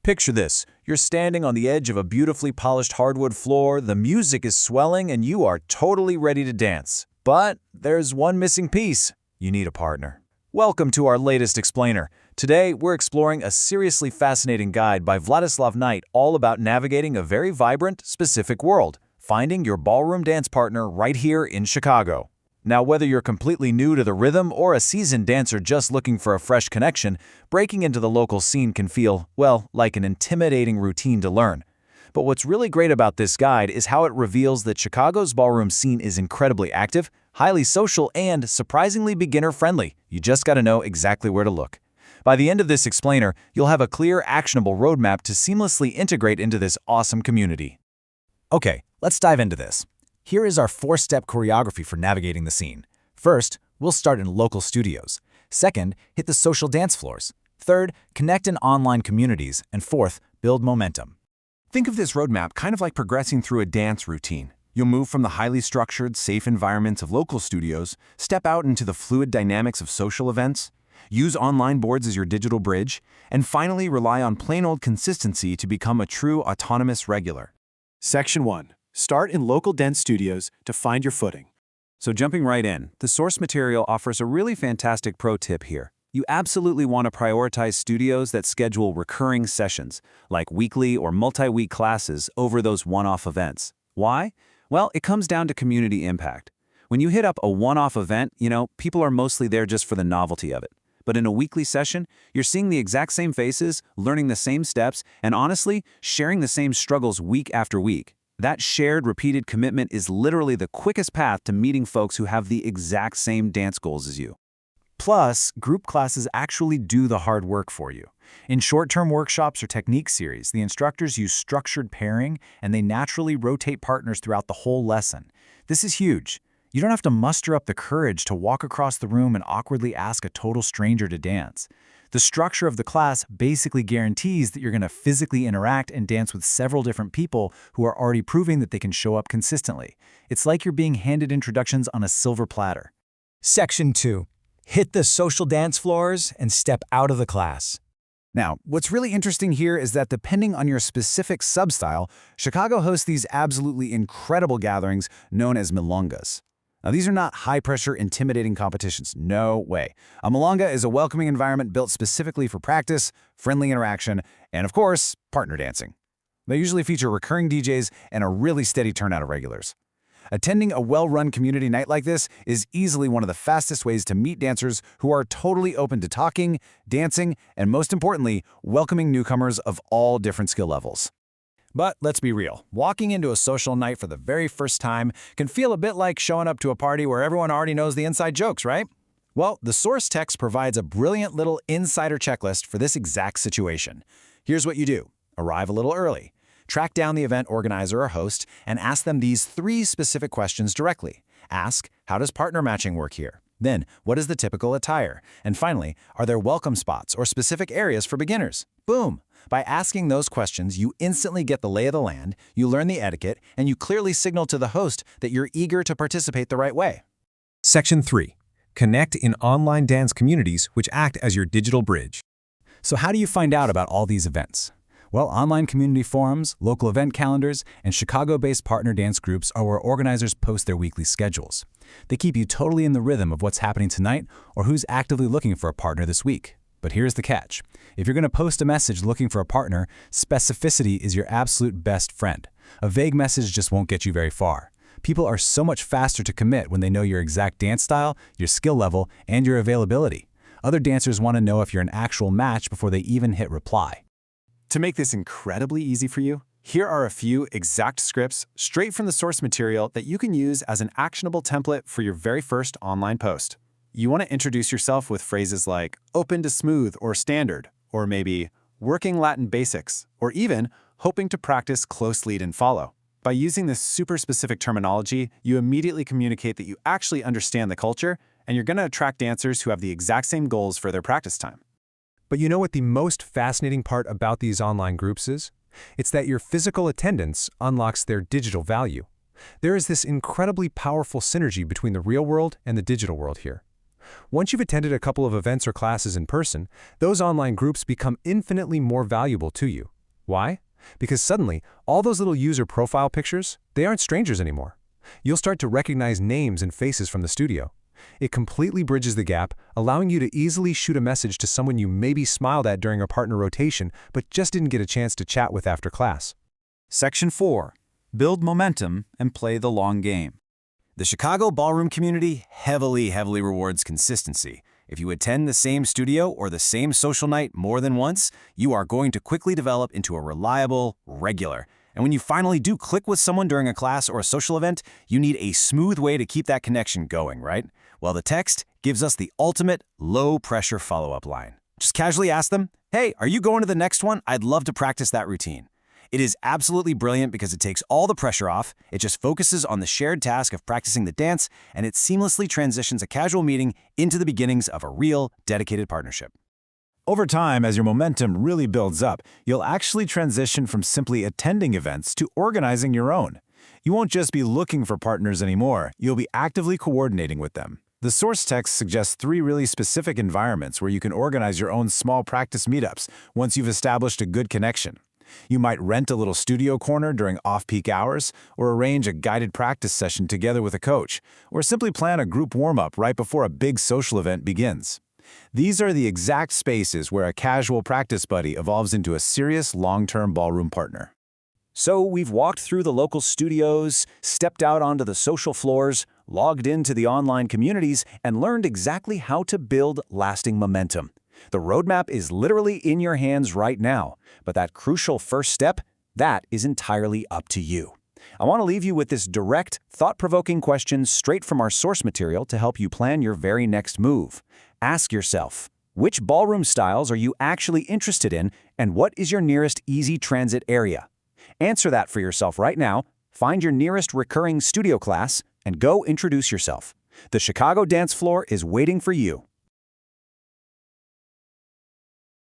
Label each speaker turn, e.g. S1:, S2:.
S1: Picture this. You're standing on the edge of a beautifully polished hardwood floor, the music is swelling, and you are totally ready to dance. But there's one missing piece. You need a partner. Welcome to our latest explainer. Today, we're exploring a seriously fascinating guide by Vladislav Knight all about navigating a very vibrant, specific world, finding your ballroom dance partner right here in Chicago. Now, whether you're completely new to the rhythm or a seasoned dancer just looking for a fresh connection, breaking into the local scene can feel, well, like an intimidating routine to learn. But what's really great about this guide is how it reveals that Chicago's ballroom scene is incredibly active, highly social, and surprisingly beginner-friendly. You just gotta know exactly where to look. By the end of this explainer, you'll have a clear, actionable roadmap to seamlessly integrate into this awesome community.
S2: Okay, let's dive into this. Here is our 4-step choreography for navigating the scene. First, we'll start in local studios. Second, hit the social dance floors. Third, connect in online communities. And fourth, build momentum.
S3: Think of this roadmap kind of like progressing through a dance routine. You'll move from the highly structured, safe environments of local studios, step out into the fluid dynamics of social events, use online boards as your digital bridge, and finally rely on plain old consistency to become a true autonomous regular.
S4: Section 1. Start in local dance studios to find your footing.
S1: So jumping right in, the source material offers a really fantastic pro tip here. You absolutely want to prioritize studios that schedule recurring sessions, like weekly or multi-week classes over those one-off events. Why? Well, it comes down to community impact. When you hit up a one-off event, people are mostly there just for the novelty of it. But in a weekly session, you're seeing the exact same faces, learning the same steps, and honestly, sharing the same struggles week after week. That shared, repeated commitment is literally the quickest path to meeting folks who have the exact same dance goals as you.
S2: Plus, group classes actually do the hard work for you. In short-term workshops or technique series, the instructors use structured pairing, and they naturally rotate partners throughout the whole lesson. This is huge. You don't have to muster up the courage to walk across the room and awkwardly ask a total stranger to dance. The structure of the class basically guarantees that you're going to physically interact and dance with several different people who are already proving that they can show up consistently. It's like you're being handed introductions on a silver platter.
S5: Section 2. Hit the social dance floors and step out of the class.
S2: Now, what's really interesting here is that depending on your specific substyle, Chicago hosts these absolutely incredible gatherings known as milongas. Now, these are not high-pressure, intimidating competitions. No way. A milonga is a welcoming environment built specifically for practice, friendly interaction, and, of course, partner dancing. They usually feature recurring DJs and a really steady turnout of regulars. Attending a well-run community night like this is easily one of the fastest ways to meet dancers who are totally open to talking, dancing, and most importantly, welcoming newcomers of all different skill levels. But let's be real, walking into a social night for the very first time can feel a bit like showing up to a party where everyone already knows the inside jokes, right? Well, the source text provides a brilliant little insider checklist for this exact situation. Here's what you do. Arrive a little early. Track down the event organizer or host and ask them these 3 specific questions directly. Ask, how does partner matching work here? Then, what is the typical attire? And finally, are there welcome spots or specific areas for beginners? Boom! By asking those questions, you instantly get the lay of the land, you learn the etiquette, and you clearly signal to the host that you're eager to participate the right way.
S6: Section 3. Connect in online dance communities which act as your digital bridge.
S2: So how do you find out about all these events? Well, online community forums, local event calendars, and Chicago-based partner dance groups are where organizers post their weekly schedules. They keep you totally in the rhythm of what's happening tonight or who's actively looking for a partner this week. But here's the catch. If you're going to post a message looking for a partner, specificity is your absolute best friend. A vague message just won't get you very far. People are so much faster to commit when they know your exact dance style, your skill level, and your availability. Other dancers want to know if you're an actual match before they even hit reply.
S4: To make this incredibly easy for you, here are a few exact scripts straight from the source material that you can use as an actionable template for your very first online post. You want to introduce yourself with phrases like open to smooth or standard, or maybe working Latin basics, or even hoping to practice close lead and follow. By using this super specific terminology, you immediately communicate that you actually understand the culture, and you're going to attract dancers who have the exact same goals for their practice time.
S6: But you know what the most fascinating part about these online groups is? It's that your physical attendance unlocks their digital value. There is this incredibly powerful synergy between the real world and the digital world here. Once you've attended a couple of events or classes in person, those online groups become infinitely more valuable to you. Why? Because suddenly, all those little user profile pictures, they aren't strangers anymore. You'll start to recognize names and faces from the studio. It completely bridges the gap, allowing you to easily shoot a message to someone you maybe smiled at during a partner rotation but just didn't get a chance to chat with after class.
S2: Section 4. Build momentum and play the long game. The Chicago ballroom community heavily rewards consistency. If you attend the same studio or the same social night more than once, you are going to quickly develop into a reliable regular. And when you finally do click with someone during a class or a social event, you need a smooth way to keep that connection going, right? Well, the text gives us the ultimate low-pressure follow-up line. Just casually ask them, "Hey, are you going to the next one? I'd love to practice that routine." It is absolutely brilliant because it takes all the pressure off, it just focuses on the shared task of practicing the dance, and it seamlessly transitions a casual meeting into the beginnings of a real, dedicated partnership.
S3: Over time, as your momentum really builds up, you'll actually transition from simply attending events to organizing your own. You won't just be looking for partners anymore, you'll be actively coordinating with them. The source text suggests 3 really specific environments where you can organize your own small practice meetups once you've established a good connection. You might rent a little studio corner during off-peak hours, or arrange a guided practice session together with a coach, or simply plan a group warm-up right before a big social event begins. These are the exact spaces where a casual practice buddy evolves into a serious long-term ballroom partner.
S1: So we've walked through the local studios, stepped out onto the social floors, logged into the online communities, and learned exactly how to build lasting momentum. The roadmap is literally in your hands right now, but that crucial first step, that is entirely up to you. I want to leave you with this direct, thought-provoking question straight from our source material to help you plan your very next move. Ask yourself, which ballroom styles are you actually interested in, and what is your nearest easy transit area? Answer that for yourself right now, find your nearest recurring studio class, and go introduce yourself. The Chicago dance floor is waiting for you.